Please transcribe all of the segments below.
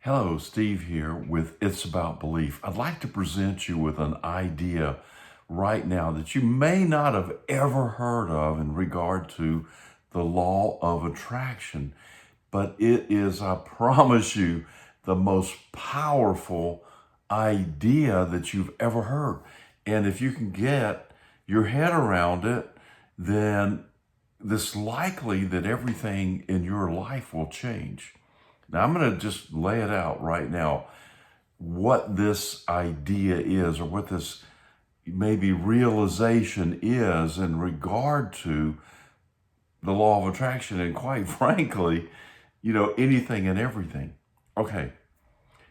Hello, Steve here with It's About Belief. I'd like to present you with an idea right now that you may not have ever heard of in regard to the law of attraction, but it is, I promise you, the most powerful idea that you've ever heard. And if you can get your head around it, then it's likely that everything in your life will change. Now, I'm going to just lay it out right now what this idea is, or what this maybe realization is in regard to the law of attraction, and quite frankly, anything and everything. Okay,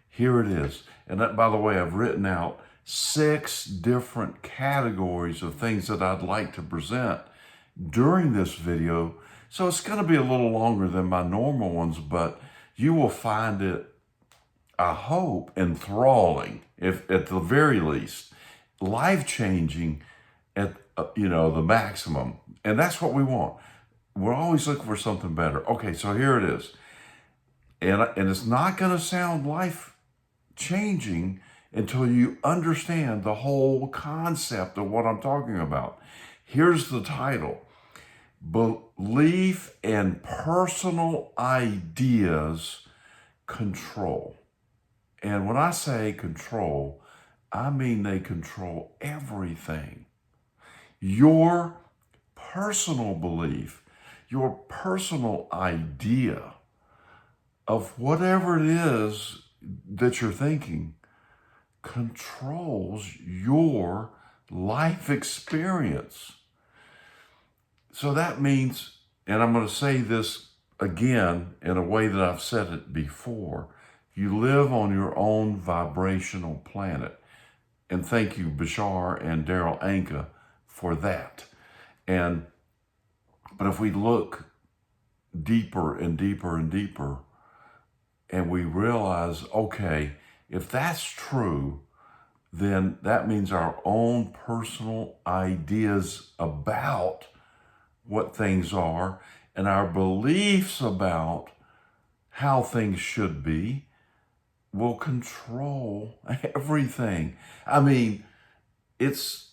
here it is. And that, by the way, I've written out 6 different categories of things that I'd like to present during this video. So it's going to be a little longer than my normal ones, but you will find it, I hope, enthralling, if at the very least, life-changing at the maximum. And that's what we want. We're always looking for something better. Okay, so here it is. And it's not going to sound life-changing until you understand the whole concept of what I'm talking about. Here's the title: Belief and Personal Ideas Control. And when I say control, I mean they control everything. Your personal belief, your personal idea of whatever it is that you're thinking controls your life experience. So that means, and I'm going to say this again in a way that I've said it before, you live on your own vibrational planet. And thank you, Bashar and Daryl Anka, for that. But if we look deeper and deeper and deeper, and we realize, okay, if that's true, then that means our own personal ideas about what things are and our beliefs about how things should be will control everything. I mean, it's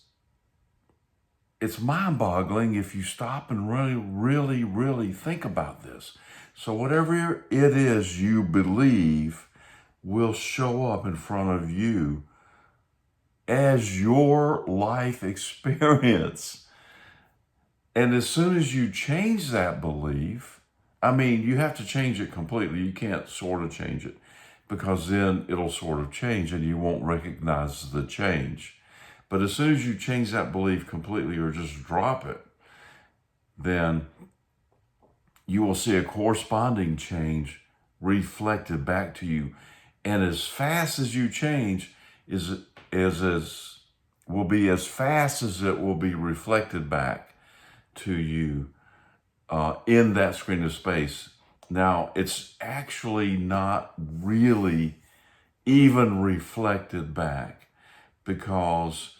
mind-boggling if you stop and really think about this. So whatever it is you believe will show up in front of you as your life experience. And as soon as you change that belief, I mean, you have to change it completely. You can't sort of change it, because then it'll sort of change and you won't recognize the change. But as soon as you change that belief completely, or just drop it, then you will see a corresponding change reflected back to you. And as fast as you change will be as fast as it will be reflected back to you in that screen of space. Now, it's actually not really even reflected back, because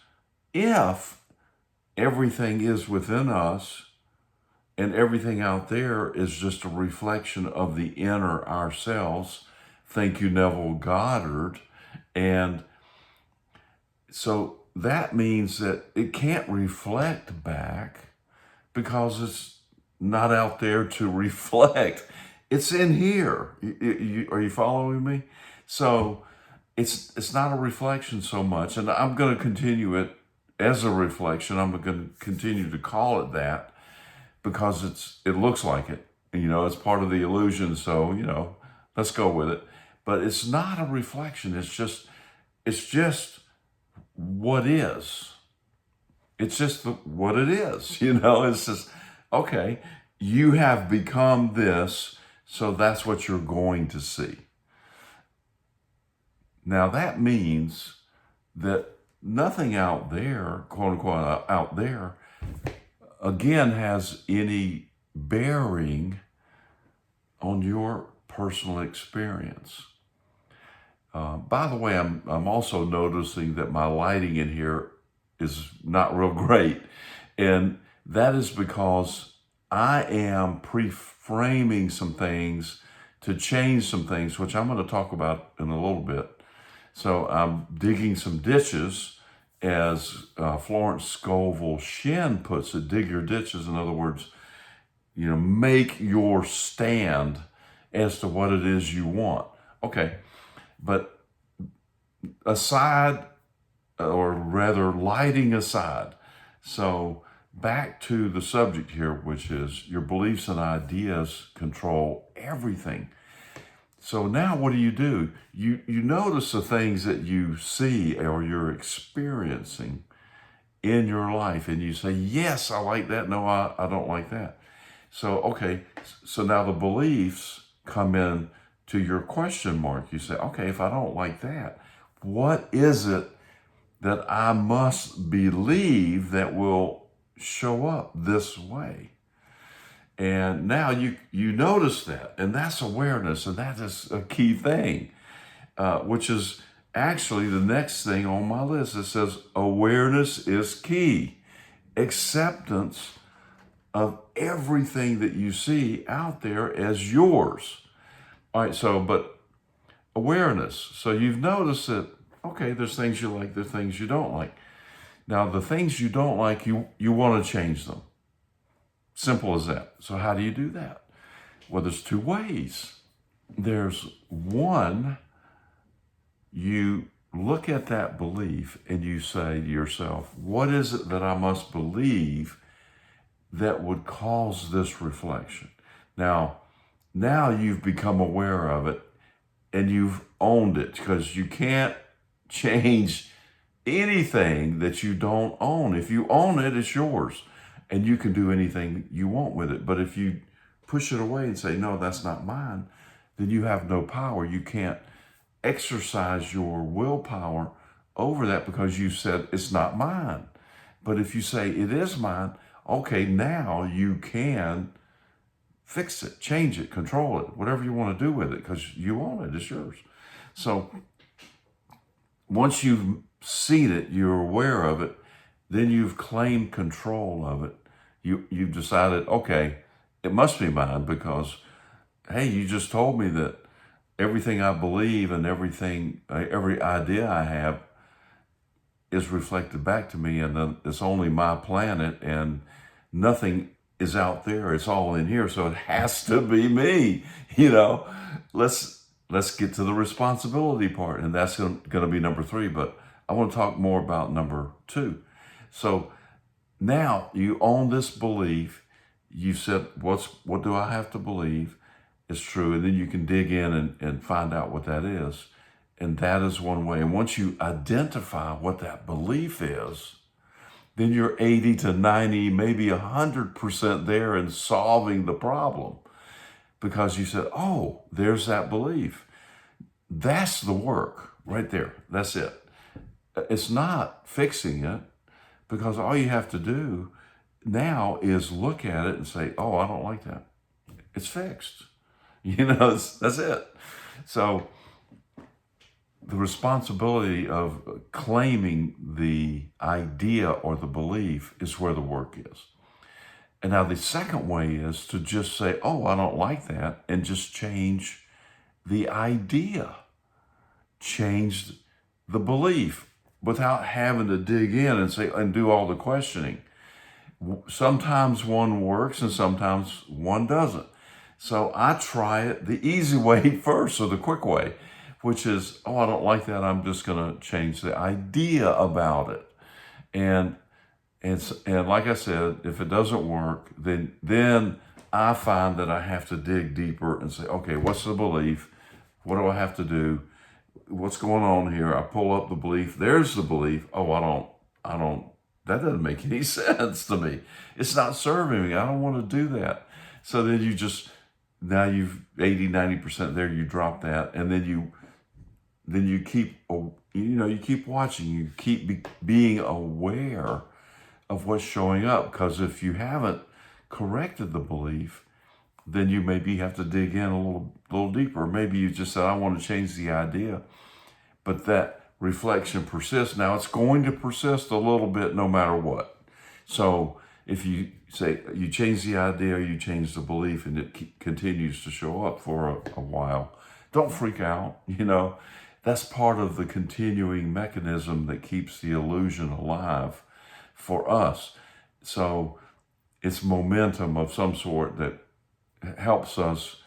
if everything is within us and everything out there is just a reflection of the inner ourselves, thank you, Neville Goddard. And so that means that it can't reflect back, because it's not out there to reflect. It's in here. Are you following me? So it's not a reflection so much. And I'm going to continue it as a reflection. I'm going to continue to call it that, because it looks like it. It's part of the illusion. So, let's go with it. But it's not a reflection. It's just what is. It's just what it is. It's just, okay, you have become this, so that's what you're going to see. Now that means that nothing out there, quote unquote, out there, again, has any bearing on your personal experience. By the way, I'm also noticing that my lighting in here is not real great. And that is because I am pre-framing some things to change some things, which I'm going to talk about in a little bit. So I'm digging some ditches, as Florence Scovel Shinn puts it. Dig your ditches. In other words, make your stand as to what it is you want. Okay, but aside, or rather lighting aside, so back to the subject here, which is your beliefs and ideas control everything. So now what do? You notice the things that you see or you're experiencing in your life, and you say, yes, I like that. No, I don't like that. So, okay, so now the beliefs come in to your question mark. You say, okay, if I don't like that, what is it that I must believe that will show up this way? And now you notice that, and that's awareness, and that is a key thing, which is actually the next thing on my list. It says awareness is key. Acceptance of everything that you see out there as yours. All right, so, but awareness. So you've noticed that, okay, there's things you like, there's things you don't like. Now, the things you don't like, you want to change them. Simple as that. So how do you do that? Well, there's two ways. There's one, you look at that belief and you say to yourself, what is it that I must believe that would cause this reflection? Now you've become aware of it and you've owned it, because you can't change anything that you don't own. If you own it, it's yours, and you can do anything you want with it. But if you push it away and say, no, that's not mine, then you have no power. You can't exercise your willpower over that, because you said it's not mine. But if you say it is mine, okay, now you can fix it, change it, control it, whatever you want to do with it, because you own it, it's yours. So once you've seen it, you're aware of it, then you've claimed control of it. You've decided, okay, it must be mine, because, hey, you just told me that everything I believe and every idea I have is reflected back to me, and then it's only my planet, and nothing is out there. It's all in here, so it has to be me. Let's get to the responsibility part, and that's going to be number 3. But I want to talk more about number 2. So now you own this belief. You said, what do I have to believe is true? And then you can dig in and find out what that is. And that is one way. And once you identify what that belief is, then you're 80 to 90, maybe 100% there in solving the problem. Because you said, oh, there's that belief. That's the work right there. That's it. It's not fixing it, because all you have to do now is look at it and say, oh, I don't like that. It's fixed. That's it. So the responsibility of claiming the idea or the belief is where the work is. And now the second way is to just say, oh, I don't like that, and just change the idea, change the belief, without having to dig in and do all the questioning. Sometimes one works and sometimes one doesn't. So I try it the easy way first, or the quick way, which is, oh, I don't like that. I'm just going to change the idea about it. And like I said, if it doesn't work, then I find that I have to dig deeper and say, okay, what's the belief? What do I have to do? What's going on here? I pull up the belief. There's the belief. Oh, I don't, that doesn't make any sense to me. It's not serving me. I don't want to do that. So then now you've 80, 90% there, you drop that. And then you keep, you keep watching, you keep being aware of what's showing up. Because if you haven't corrected the belief, then you maybe have to dig in a little deeper. Maybe you just said, I want to change the idea, but that reflection persists. Now it's going to persist a little bit no matter what. So if you say you change the idea, you change the belief, and it continues to show up for a while, don't freak out. That's part of the continuing mechanism that keeps the illusion alive for us. So it's momentum of some sort that helps us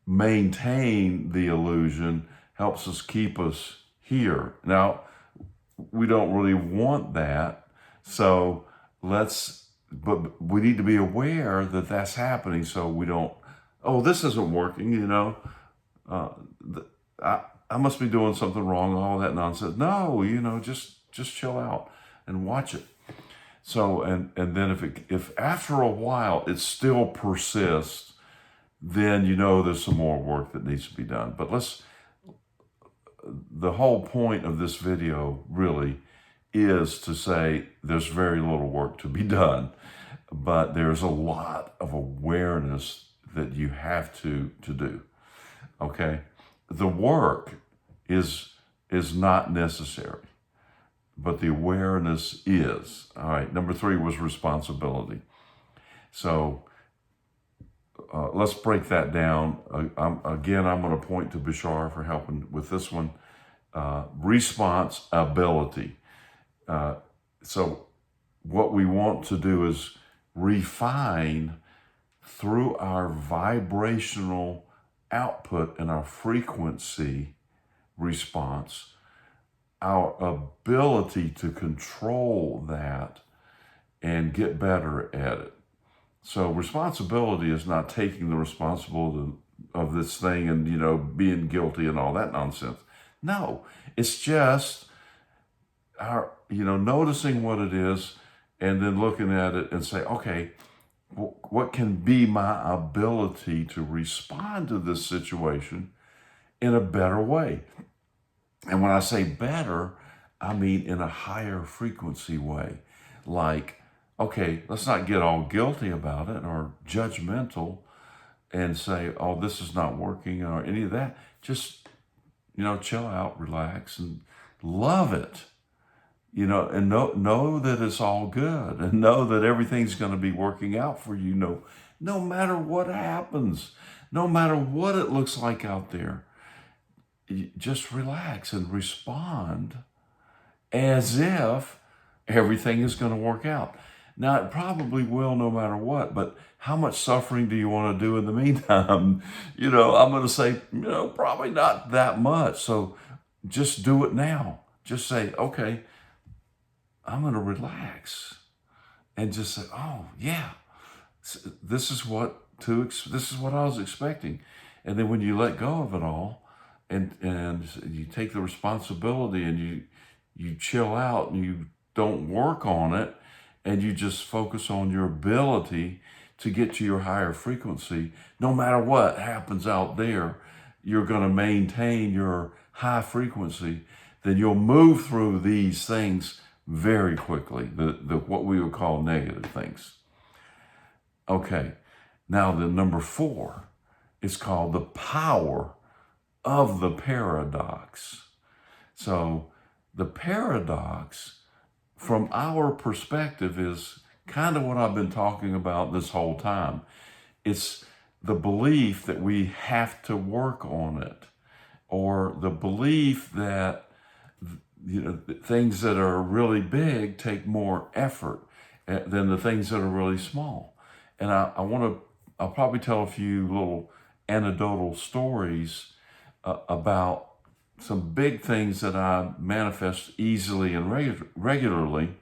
maintain the illusion, helps us keep us here. Now, we don't really want that. So but we need to be aware that that's happening so we don't, oh, this isn't working, uh, I must be doing something wrong, all that nonsense. No, just chill out and watch it. So, and then if after a while it still persists, then there's some more work that needs to be done. But the whole point of this video really is to say there's very little work to be done, but there's a lot of awareness that you have to do. Okay? The work is not necessary, but the awareness is. All right, number 3 was responsibility. So let's break that down. I'm going to point to Bashar for helping with this one. Responsibility. So what we want to do is refine through our vibrational output and our frequency response, our ability to control that and get better at it. So responsibility is not taking the responsibility of this thing and, being guilty and all that nonsense. No, it's just our, noticing what it is and then looking at it and say, okay, what can be my ability to respond to this situation in a better way? And when I say better, I mean in a higher frequency way. Like, okay, let's not get all guilty about it or judgmental and say, oh, this is not working or any of that. Just, chill out, relax, and love it. And know that it's all good, and know that everything's going to be working out for you. No matter what happens, no matter what it looks like out there, just relax and respond as if everything is going to work out. Now, it probably will no matter what, but how much suffering do you want to do in the meantime? I'm going to say, probably not that much. So just do it now. Just say, okay, I'm going to relax and just say, oh, yeah, this is what I was expecting. And then when you let go of it all and you take the responsibility and you chill out and you don't work on it and you just focus on your ability to get to your higher frequency, no matter what happens out there, you're going to maintain your high frequency, then you'll move through these things very quickly, the what we would call negative things. Okay, now the number 4 is called the power of the paradox. So the paradox, from our perspective, is kind of what I've been talking about this whole time. It's the belief that we have to work on it, or the belief that things that are really big take more effort than the things that are really small. And I'll probably tell a few little anecdotal stories about some big things that I manifest easily and regularly,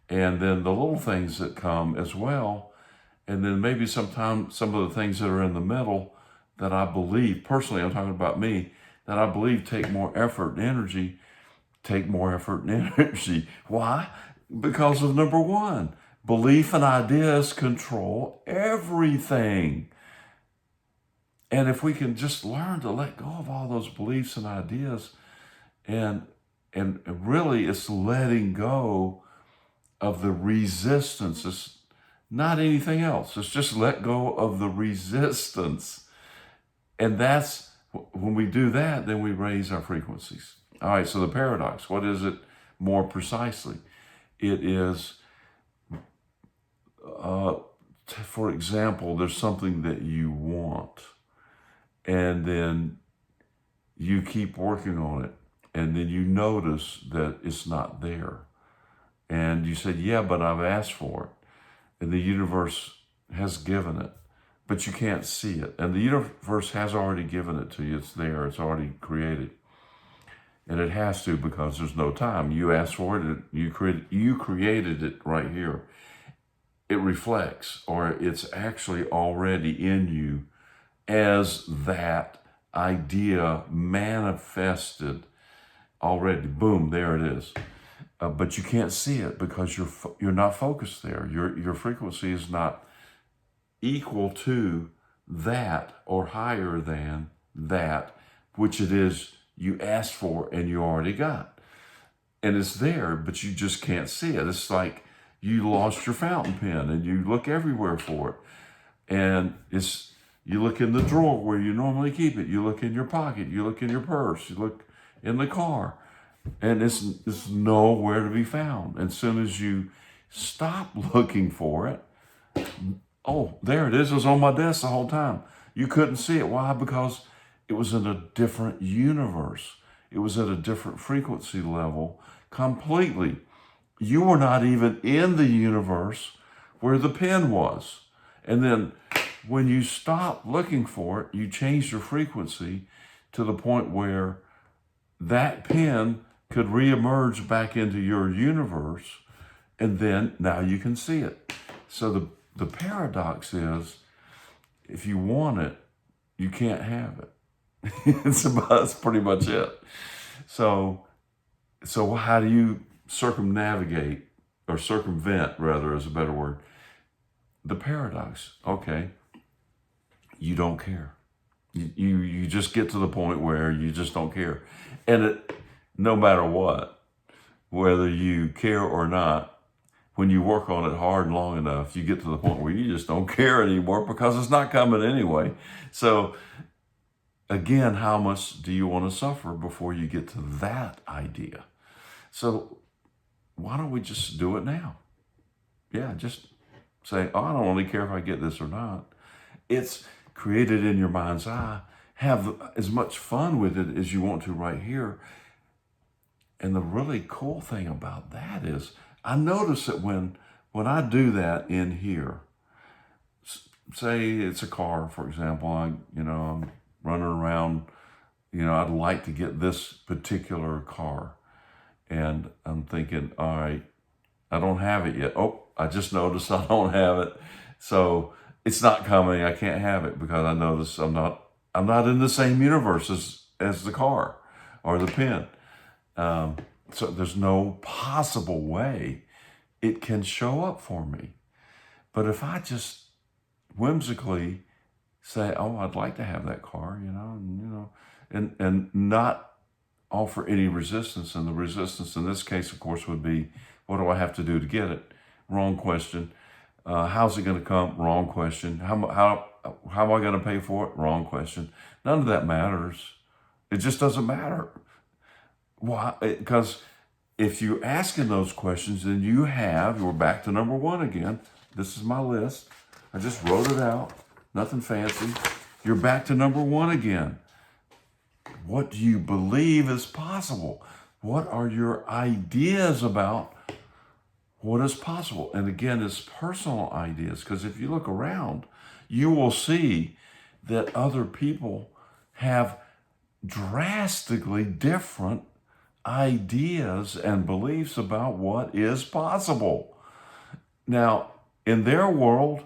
and then the little things that come as well, and then maybe sometimes some of the things that are in the middle that I believe, personally, I'm talking about me, that I believe take more effort and energy. Why? Because of number 1, belief and ideas control everything. And if we can just learn to let go of all those beliefs and ideas, and really it's letting go of the resistance. It's not anything else. It's just let go of the resistance. And that's, when we do that, then we raise our frequencies. All right, so the paradox, what is it more precisely? It is uh, for example, there's something that you want, and then you keep working on it, and then you notice that it's not there. And you said, yeah, but I've asked for it. And the universe has given it, but you can't see it. And the universe has already given it to you. It's there. It's already created. And it has to, because there's no time. You asked for it. You created it right here. It reflects, or it's actually already in you as that idea manifested already. Boom, there it is. But you can't see it because you're not focused there. Your frequency is not equal to that or higher than that, which it is you asked for and you already got. And it's there, but you just can't see it. It's like you lost your fountain pen and you look everywhere for it. And you look in the drawer where you normally keep it. You look in your pocket. You look in your purse. You look in the car. And it's nowhere to be found. As soon as you stop looking for it, oh, there it is. It was on my desk the whole time. You couldn't see it. Why? Because it was in a different universe. It was at a different frequency level completely. You were not even in the universe where the pen was. And then when you stop looking for it, you change your frequency to the point where that pen could reemerge back into your universe, and then now you can see it. So the paradox is, if you want it, you can't have it. That's pretty much it. So how do you circumvent, rather, is a better word, the paradox? Okay, you don't care. You just get to the point where you just don't care. And no matter what, whether you care or not, when you work on it hard and long enough, you get to the point where you just don't care anymore because it's not coming anyway. So again, how much do you want to suffer before you get to that idea? So why don't we just do it now? Yeah, just say, oh, I don't really care if I get this or not. It's created in your mind's eye. Have as much fun with it as you want to right here. And the really cool thing about that is, I notice that when I do that in here, say it's a car, for example, I'm running around, I'd like to get this particular car. And I'm thinking, all right, I don't have it yet. Oh, I just noticed I don't have it. So it's not coming. I can't have it because I notice I'm not in the same universe as the car or the pen. So there's no possible way it can show up for me. But if I just whimsically say, oh, I'd like to have that car, and not offer any resistance. And the resistance in this case, of course, would be, what do I have to do to get it? Wrong question. How's it going to come? Wrong question. How am I going to pay for it? Wrong question. None of that matters. It just doesn't matter. Why? Because if you're asking those questions, then we're back to number one again. This is my list. I just wrote it out. Nothing fancy. You're back to number one again. What do you believe is possible? What are your ideas about what is possible? And again, it's personal ideas, because if you look around, you will see that other people have drastically different ideas and beliefs about what is possible. Now, in their world,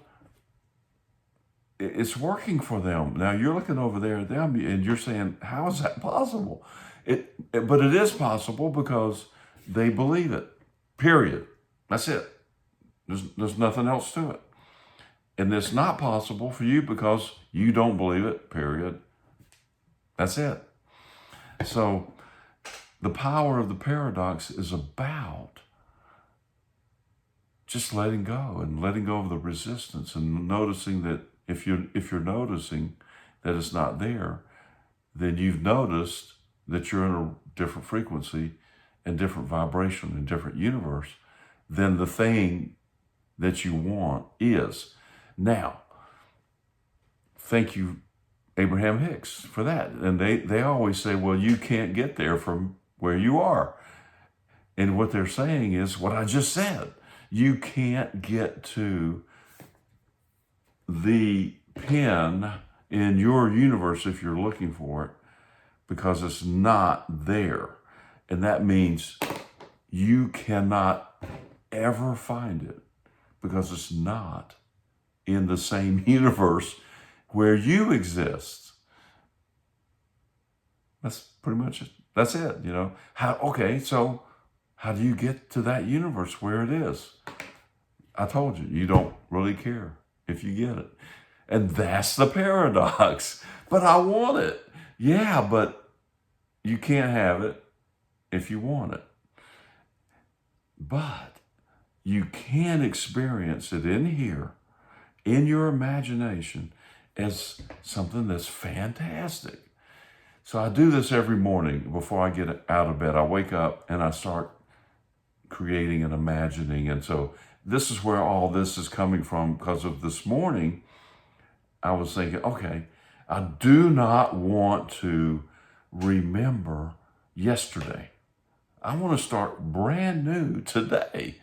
it's working for them. Now, you're looking over there at them and you're saying, how is that possible? But it is possible because they believe it, period. That's it. There's nothing else to it. And it's not possible for you because you don't believe it, period. That's it. So the power of the paradox is about just letting go of the resistance, and noticing that if you're noticing that it's not there, then you've noticed that you're in a different frequency and different vibration and different universe than the thing that you want is. Now, thank you, Abraham Hicks, for that. And they always say, well, you can't get there from where you are. And what they're saying is what I just said. You can't get to the pin in your universe if you're looking for it because it's not there. And that means you cannot ever find it because it's not in the same universe where you exist. That's pretty much it. That's it, you know. So how do you get to that universe where it is? I told you, you don't really care if you get it. And that's the paradox. But I want it. Yeah, but you can't have it if you want it. But you can experience it in here, in your imagination, as something that's fantastic. So I do this every morning before I get out of bed. I wake up and I start creating and imagining. And so this is where all this is coming from, because of this morning, I was thinking, okay, I do not want to remember yesterday. I want to start brand new today,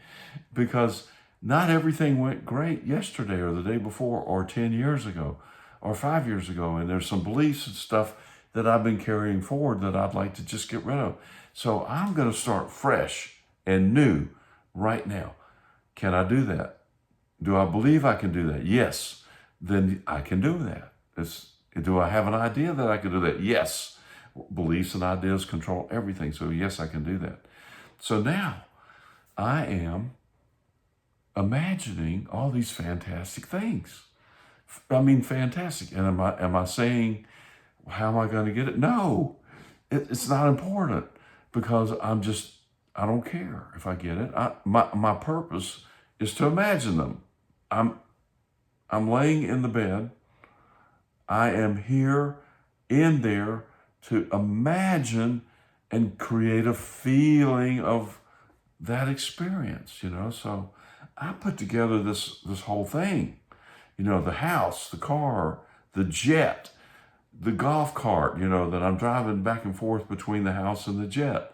because not everything went great yesterday or the day before or 10 years ago or 5 years ago. And there's some beliefs and stuff that I've been carrying forward that I'd like to just get rid of. So I'm going to start fresh and new right now. Can I do that? Do I believe I can do that? Yes. Then I can do that. Do I have an idea that I can do that? Yes. Beliefs and ideas control everything. So yes, I can do that. So now I am imagining all these fantastic things. I mean, fantastic. And am I saying, how am I going to get it? No, it's not important, because I don't care if I get it. My purpose is to imagine them. I'm laying in the bed. I am here in there to imagine and create a feeling of that experience, you know. So I put together this whole thing, you know, the house, the car, the jet, the golf cart, you know, that I'm driving back and forth between the house and the jet,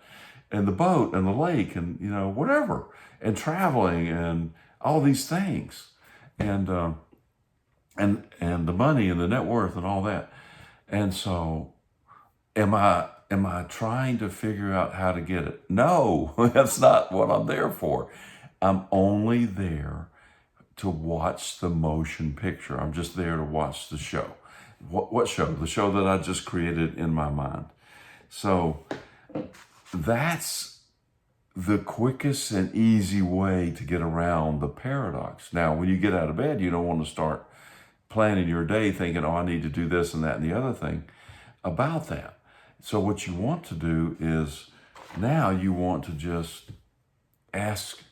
and the boat and the lake, and, you know, whatever, and traveling and all these things, and the money and the net worth and all that. And so am I trying to figure out how to get it? No, that's not what I'm there for. I'm only there to watch the motion picture. I'm just there to watch the show. What show? The show that I just created in my mind. So that's the quickest and easy way to get around the paradox. Now, when you get out of bed, you don't want to start planning your day thinking, oh, I need to do this and that and the other thing about that. So what you want to do is, now you want to just ask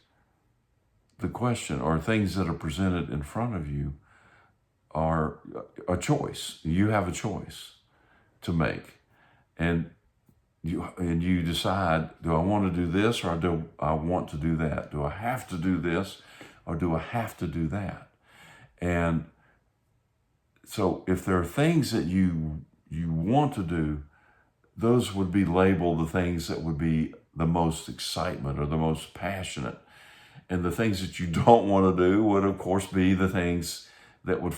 the question, or things that are presented in front of you are a choice. You have a choice to make. And you decide, do I want to do this, or do I want to do that? Do I have to do this, or do I have to do that? And so if there are things that you want to do, those would be labeled the things that would be the most excitement or the most passionate. And the things that you don't want to do would, of course, be the things that would,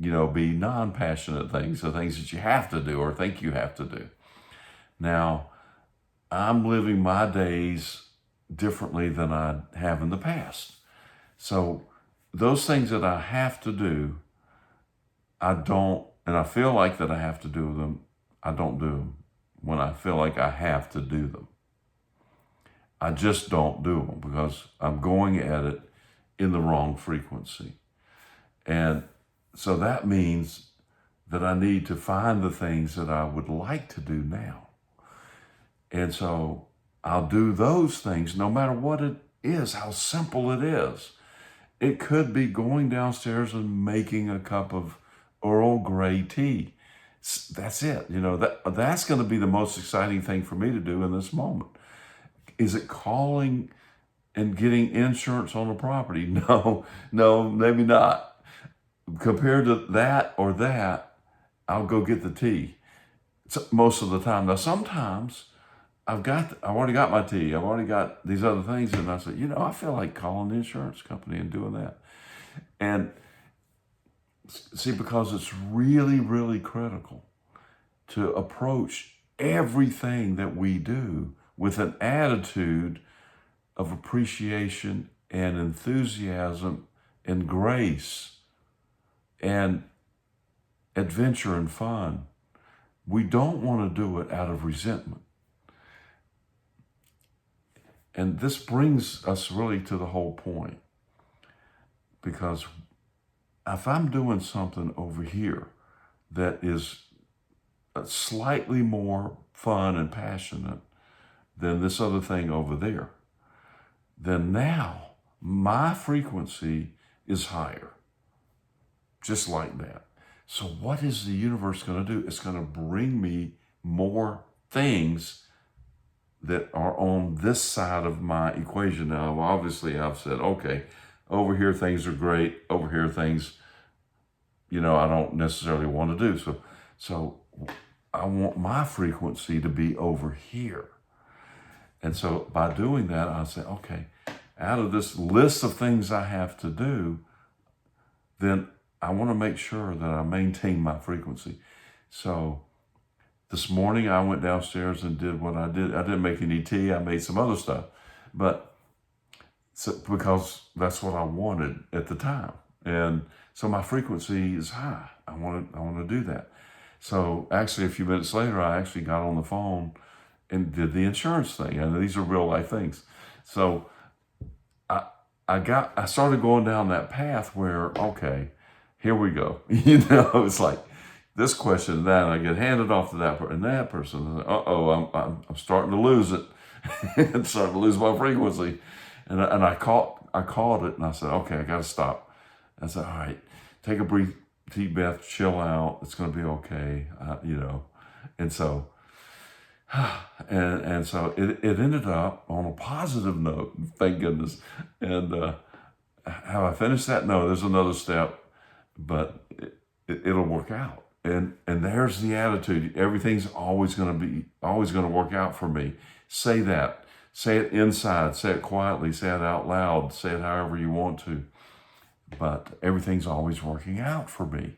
you know, be non-passionate things, the things that you have to do or think you have to do. Now, I'm living my days differently than I have in the past. So those things that I have to do, I don't, and I feel like that I have to do them, I don't do them when I feel like I have to do them. I just don't do them because I'm going at it in the wrong frequency. And so that means that I need to find the things that I would like to do now. And so I'll do those things no matter what it is, how simple it is. It could be going downstairs and making a cup of Earl Grey tea. That's it. You know, that's going to be the most exciting thing for me to do in this moment. Is it calling and getting insurance on a property. No, no, maybe not. Compared to that or that, I'll go get the tea. So most of the time. Now, sometimes I've already got my tea. I've already got these other things. And I said, I feel like calling the insurance company and doing that. And see, because it's really, really critical to approach everything that we do with an attitude of appreciation and enthusiasm and grace and adventure and fun. We don't want to do it out of resentment. And this brings us really to the whole point. Because if I'm doing something over here that is slightly more fun and passionate than this other thing over there, then now my frequency is higher. Just like that. So what is the universe going to do? It's going to bring me more things that are on this side of my equation. Now, obviously, I've said, okay, over here things are great. Over here things, I don't necessarily want to do. So I want my frequency to be over here. And so by doing that, I say, okay, out of this list of things I have to do, then I want to make sure that I maintain my frequency. So this morning I went downstairs and did what I did. I didn't make any tea. I made some other stuff, because that's what I wanted at the time. And so my frequency is high. I want to do that. So actually a few minutes later, I actually got on the phone and did the insurance thing. And these are real life things. So I started going down that path where, okay, here we go. It's like this question and that, and I get handed off to that person and that person. I'm starting to lose it. I'm starting to lose my frequency. And I caught it, and I said, okay, I got to stop. I said, all right, take a deep breath, chill out. It's going to be okay, And so, and so it ended up on a positive note, thank goodness. And how I finished that? No, there's another step, but it'll work out. And there's the attitude. Everything's always going to work out for me. Say that. Say it inside. Say it quietly. Say it out loud. Say it however you want to. But everything's always working out for me.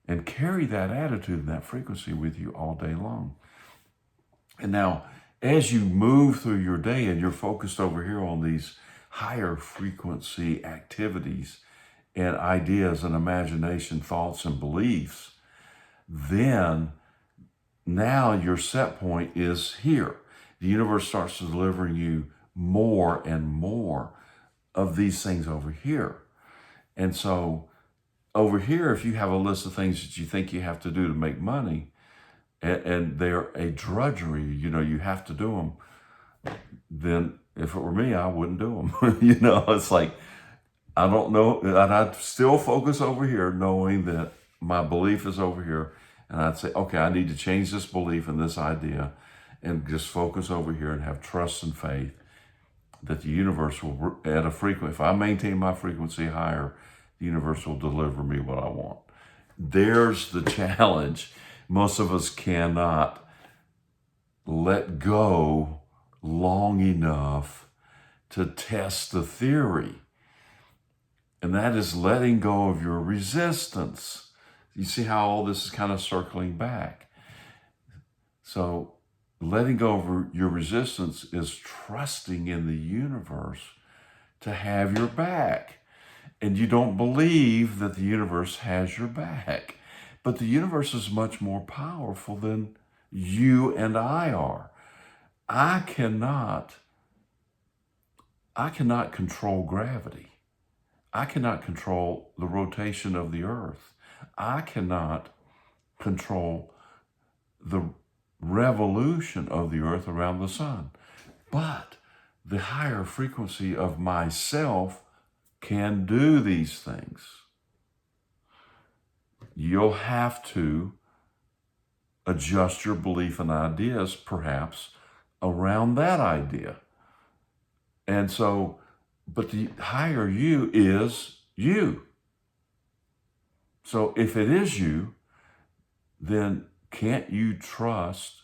And carry that attitude and that frequency with you all day long. And now, as you move through your day and you're focused over here on these higher frequency activities and ideas and imagination, thoughts and beliefs, then now your set point is here. The universe starts delivering you more and more of these things over here. And so over here, if you have a list of things that you think you have to do to make money, and they're a drudgery, you have to do them, then if it were me, I wouldn't do them. It's like, I don't know, and I'd still focus over here knowing that my belief is over here. And I'd say, okay, I need to change this belief and this idea and just focus over here and have trust and faith that the universe will, at a frequency, if I maintain my frequency higher, the universe will deliver me what I want. There's the challenge. Most of us cannot let go long enough to test the theory. And that is letting go of your resistance. You see how all this is kind of circling back. So letting go of your resistance is trusting in the universe to have your back. And you don't believe that the universe has your back. But the universe is much more powerful than you and I are. I cannot control gravity. I cannot control the rotation of the earth. I cannot control the revolution of the earth around the sun. But the higher frequency of myself can do these things. You'll have to adjust your belief and ideas, perhaps, around that idea. And so, but the higher you is you. So if it is you, then can't you trust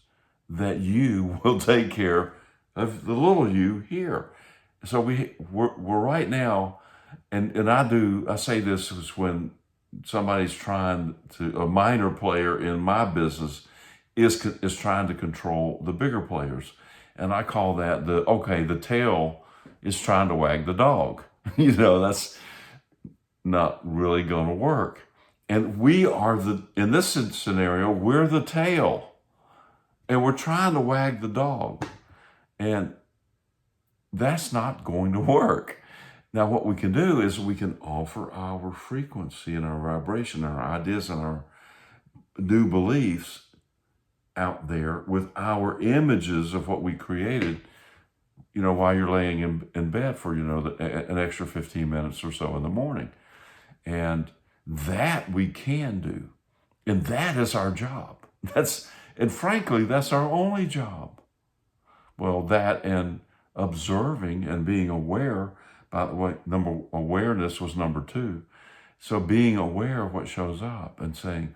that you will take care of the little you here? So we're right now, and I say this is when somebody's trying to, a minor player in my business is trying to control the bigger players. And I call that the tail is trying to wag the dog. That's not really going to work. And we are in this scenario, we're the tail and we're trying to wag the dog. And that's not going to work. Now, what we can do is we can offer our frequency and our vibration, our ideas and our new beliefs out there with our images of what we created, while you're laying in bed for, an extra 15 minutes or so in the morning. And that we can do. And that is our job. And frankly, that's our only job. Well, that and observing and being aware, by the way, awareness was number 2. So being aware of what shows up and saying,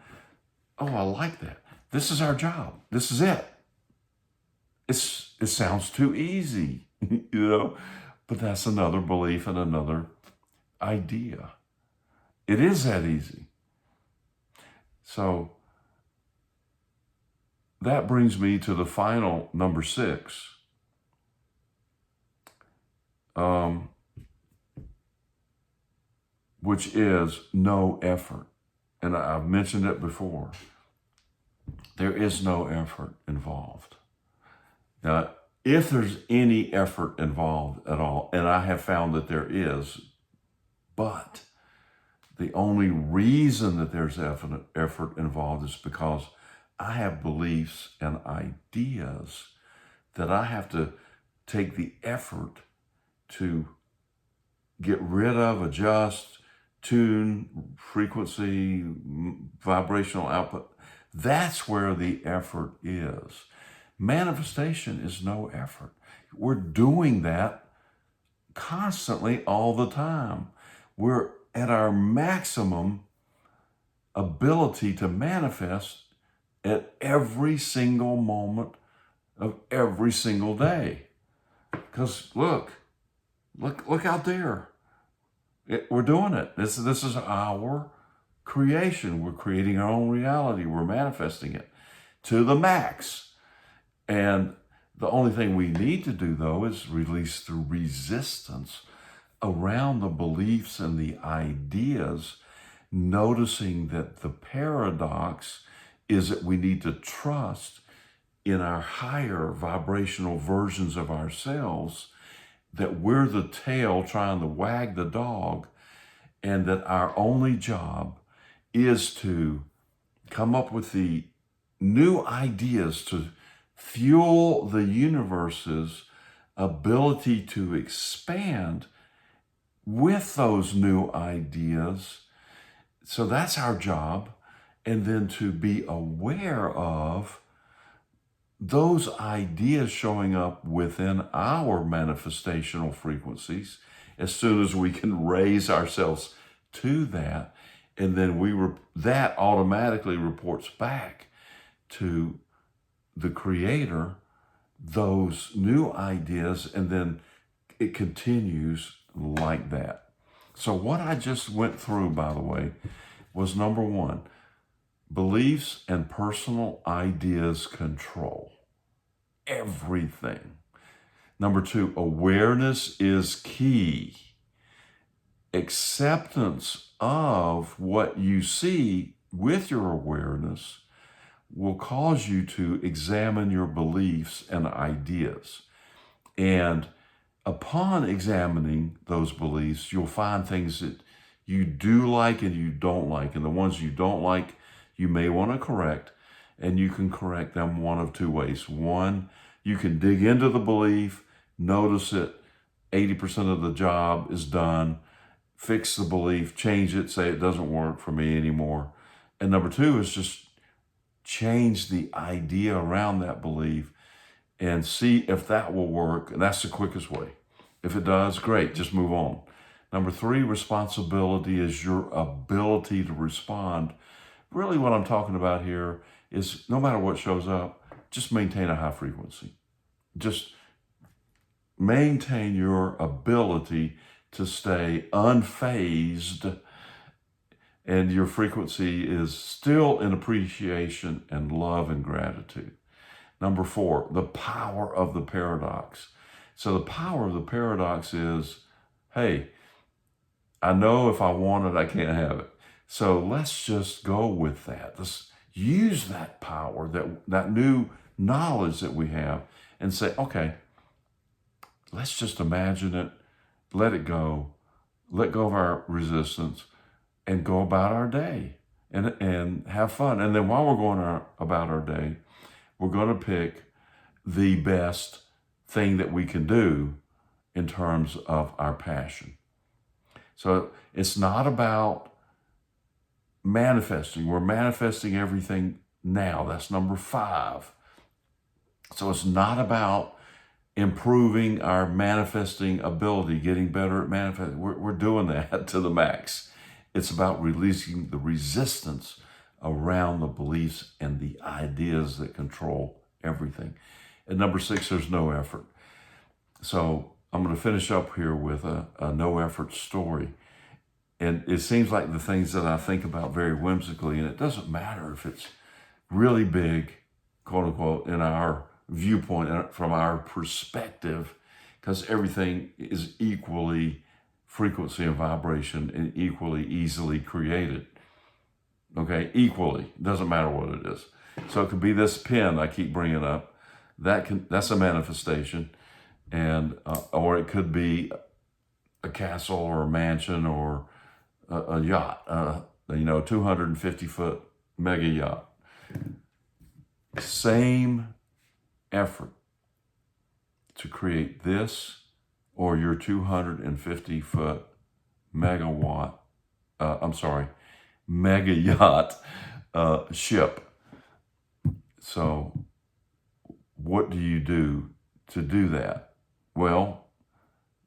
oh, I like that. This is our job. This is it. It sounds too easy, but that's another belief and another idea. It is that easy. So that brings me to the final number 6. Which is no effort. And I've mentioned it before. There is no effort involved. Now, if there's any effort involved at all, and I have found that there is, but the only reason that there's effort involved is because I have beliefs and ideas that I have to take the effort to get rid of, adjust, tune, frequency, vibrational output. That's where the effort is. Manifestation is no effort. We're doing that constantly all the time. We're at our maximum ability to manifest at every single moment of every single day. Because look out there. We're doing it. This is our creation. We're creating our own reality. We're manifesting it to the max. And the only thing we need to do, though, is release the resistance around the beliefs and the ideas, noticing that the paradox is that we need to trust in our higher vibrational versions of ourselves that we're the tail trying to wag the dog, and that our only job is to come up with the new ideas to fuel the universe's ability to expand with those new ideas. So that's our job. And then to be aware of those ideas showing up within our manifestational frequencies as soon as we can raise ourselves to that. And then that automatically reports back to the Creator those new ideas, and then it continues like that. So what I just went through, by the way, was number 1, beliefs and personal ideas control everything. Number 2, awareness is key. Acceptance of what you see with your awareness will cause you to examine your beliefs and ideas. And upon examining those beliefs, you'll find things that you do like and you don't like. And the ones you don't like, you may want to correct, and you can correct them one of 2 ways. 1, you can dig into the belief, notice it, 80% of the job is done, fix the belief, change it, say it doesn't work for me anymore. And number 2 is just change the idea around that belief and see if that will work. And that's the quickest way. If it does, great, just move on. Number three, responsibility is your ability to respond. Really, what I'm talking about here is no matter what shows up, just maintain a high frequency. Just maintain your ability to stay unfazed, and your frequency is still in appreciation and love and gratitude. Number four, the power of the paradox. So the power of the paradox is, hey, I know if I want it, I can't have it. So let's just go with that. Let's use that power, that new knowledge that we have, and say, okay, let's just imagine it, let it go, let go of our resistance, and go about our day and have fun. And then while we're going about our day, we're going to pick the best thing that we can do in terms of our passion. So it's not about manifesting. We're manifesting everything now. That's number 5. So it's not about improving our manifesting ability, getting better at manifesting. We're doing that to the max. It's about releasing the resistance around the beliefs and the ideas that control everything. And number 6, there's no effort. So I'm going to finish up here with a no effort story. And it seems like the things that I think about very whimsically, and it doesn't matter if it's really big, quote unquote, in our viewpoint, from our perspective, because everything is equally frequency and vibration and equally easily created. Okay, equally, doesn't matter what it is. So it could be this pen I keep bringing up. That's a manifestation, and or it could be a castle or a mansion or a yacht, 250-foot mega yacht. Same effort to create this or your 250-foot mega yacht ship. So what do you do to do that? Well,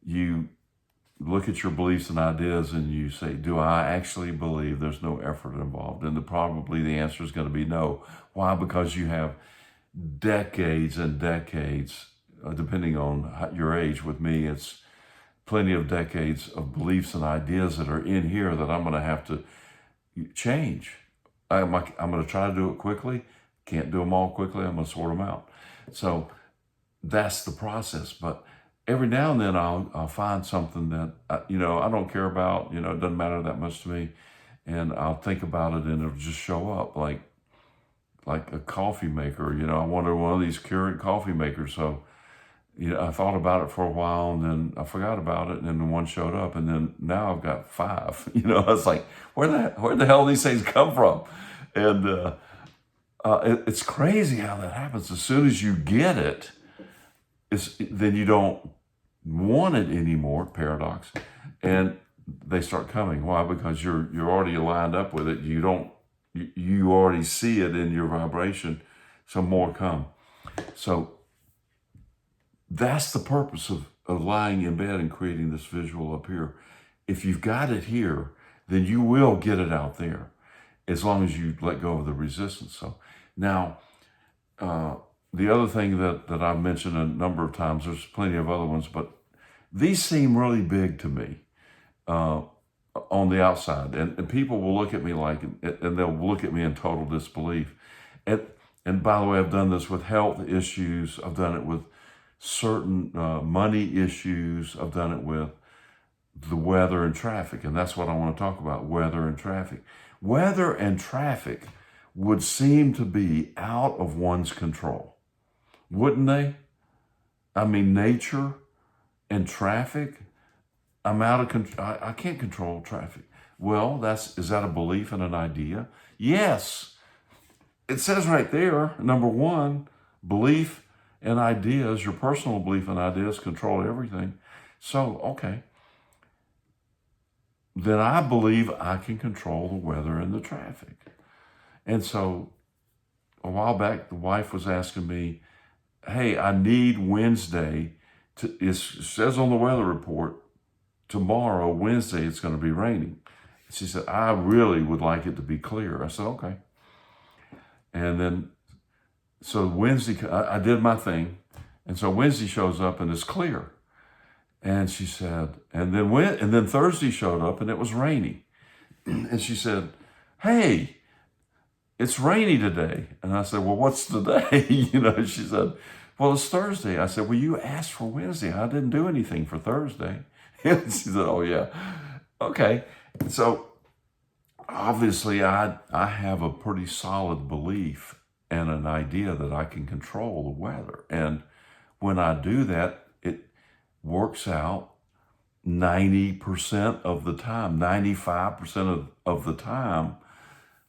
you look at your beliefs and ideas and you say, do I actually believe there's no effort involved? And probably the answer is going to be no. Why? Because you have decades and decades, depending on your age. With me, it's plenty of decades of beliefs and ideas that are in here that I'm going to have to change. I'm going to try to do it quickly. Can't do them all quickly. I'm going to sort them out. So that's the process. But every now and then I'll find something that, I don't care about, it doesn't matter that much to me. And I'll think about it and it'll just show up like a coffee maker. I wanted one of these Keurig coffee makers. So, I thought about it for a while and then I forgot about it. And then one showed up and then now I've got 5, it's like, where the hell these things come from? And it's crazy how that happens. As soon as you get it, then you don't want it anymore, paradox, and they start coming. Why? Because you're already lined up with it. You already see it in your vibration, so more come. So that's the purpose of lying in bed and creating this visual up here. If you've got it here, then you will get it out there, as long as you let go of the resistance. So now, the other thing that I've mentioned a number of times, there's plenty of other ones, but these seem really big to me on the outside. And people will look at me and they'll look at me in total disbelief. And by the way, I've done this with health issues. I've done it with certain money issues. I've done it with the weather and traffic. And that's what I want to talk about, weather and traffic. Weather and traffic would seem to be out of one's control, wouldn't they? I mean, nature and traffic, I'm out of control. I can't control traffic. Well, is that a belief and an idea? Yes. It says right there, number 1, belief and ideas, your personal belief and ideas control everything. So, okay. Then I believe I can control the weather and the traffic. And so a while back, the wife was asking me, hey, I need Wednesday It says on the weather report, tomorrow, Wednesday, it's going to be raining. She said, I really would like it to be clear. I said, okay. And then, so Wednesday, I did my thing. And so Wednesday shows up and it's clear. And she said, and then Thursday showed up and it was rainy. And she said, hey, it's rainy today. And I said, well, what's today? She said, well, it's Thursday. I said, well, you asked for Wednesday. I didn't do anything for Thursday. And she said, oh, yeah. Okay. So obviously I have a pretty solid belief and an idea that I can control the weather. And when I do that, it works out 90% of the time, 95% of the time,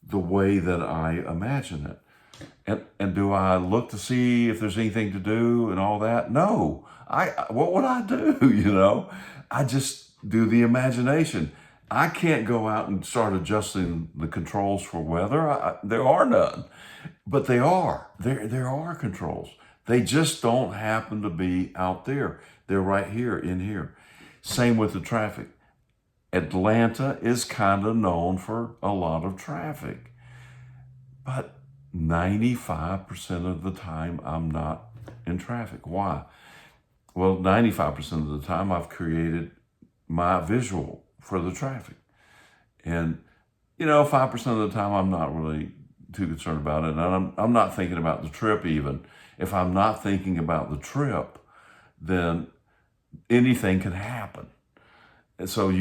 the way that I imagine it. And do I look to see if there's anything to do and all that? No. What would I do? I just do the imagination. I can't go out and start adjusting the controls for weather. There are none, but they are. There are controls. They just don't happen to be out there. They're right here in here. Same with the traffic. Atlanta is kind of known for a lot of traffic, but 95% of the time I'm not in traffic. Why? Well, 95% of the time I've created my visual for the traffic. And, 5% of the time I'm not really too concerned about it. And I'm not thinking about the trip even. If I'm not thinking about the trip, then anything can happen. And so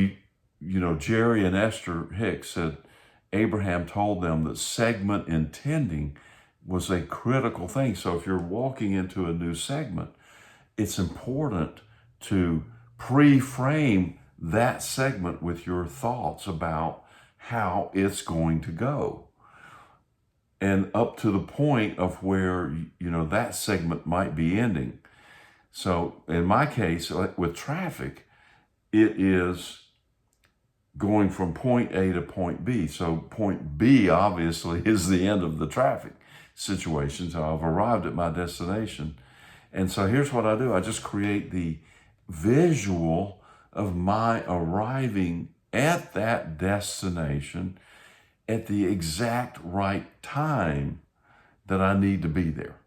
Jerry and Esther Hicks said, Abraham told them that segment intending was a critical thing. So if you're walking into a new segment, it's important to pre-frame that segment with your thoughts about how it's going to go. And up to the point of where, that segment might be ending. So in my case, with traffic, it is going from point A to point B. So point B obviously is the end of the traffic situation. So I've arrived at my destination. And so here's what I do. I just create the visual of my arriving at that destination at the exact right time that I need to be there.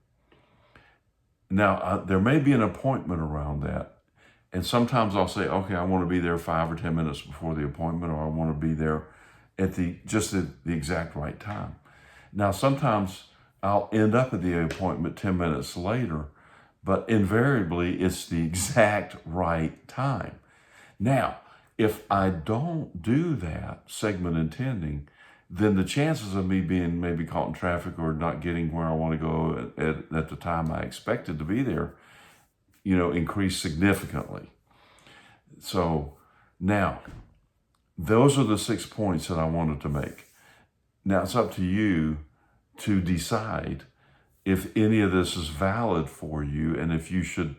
Now, there may be an appointment around that. And sometimes I'll say, okay, I want to be there 5 or 10 minutes before the appointment, or I want to be there at the exact right time. Now, sometimes I'll end up at the appointment 10 minutes later, but invariably it's the exact right time. Now, if I don't do that segment intending, then the chances of me being maybe caught in traffic or not getting where I want to go at the time I expected to be there, increase significantly. So now, those are the 6 points that I wanted to make. Now it's up to you to decide if any of this is valid for you and if you should,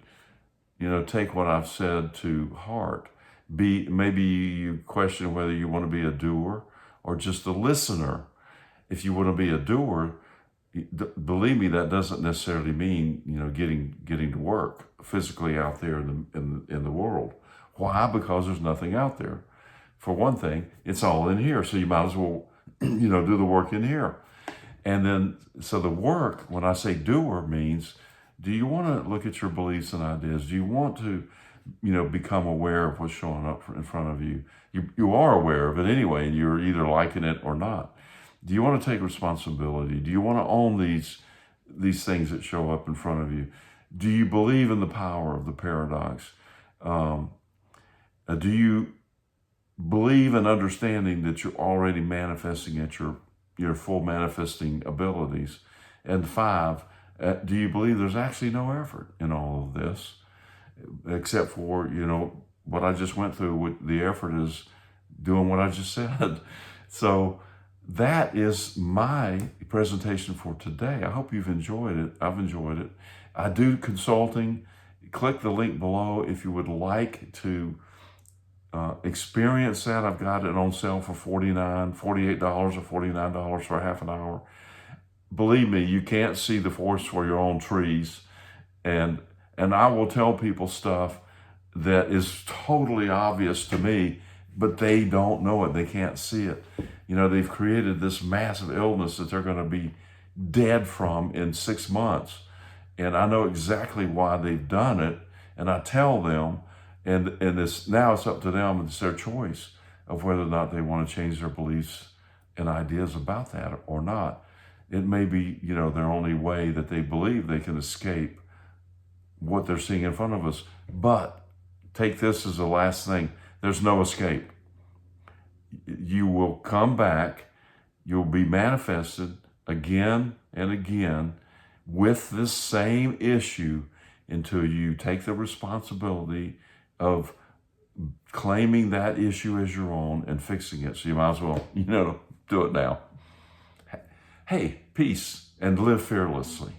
take what I've said to heart. Maybe you question whether you want to be a doer or just a listener. If you want to be a doer, believe me, that doesn't necessarily mean getting to work physically out there in the world. Why? Because there's nothing out there. For one thing, it's all in here, so you might as well do the work in here. And then so the work, when I say doer, means, do you want to look at your beliefs and ideas? Do you want to become aware of what's showing up in front of you? You are aware of it anyway, and you're either liking it or not. Do you want to take responsibility? Do you want to own these things that show up in front of you? Do you believe in the power of the paradox? Do you believe in understanding that you're already manifesting at your full manifesting abilities? And 5, do you believe there's actually no effort in all of this, except for, what I just went through? The effort is doing what I just said. So that is my presentation for today. I hope you've enjoyed it. I've enjoyed it. I do consulting. Click the link below if you would like to experience that. I've got it on sale for $48 or $49 for half an hour. Believe me, you can't see the forest for your own trees. And And I will tell people stuff that is totally obvious to me, but they don't know it. They can't see it. You know, they've created this massive illness that they're going to be dead from in 6 months. And I know exactly why they've done it. And I tell them, and now it's up to them. It's their choice of whether or not they want to change their beliefs and ideas about that or not. It may be, you know, their only way that they believe they can escape what they're seeing in front of us. But take this as the last thing. There's no escape. You will come back. You'll be manifested again and again with this same issue until you take the responsibility of claiming that issue as your own and fixing it. So you might as well, you know, do it now. Hey, peace and live fearlessly.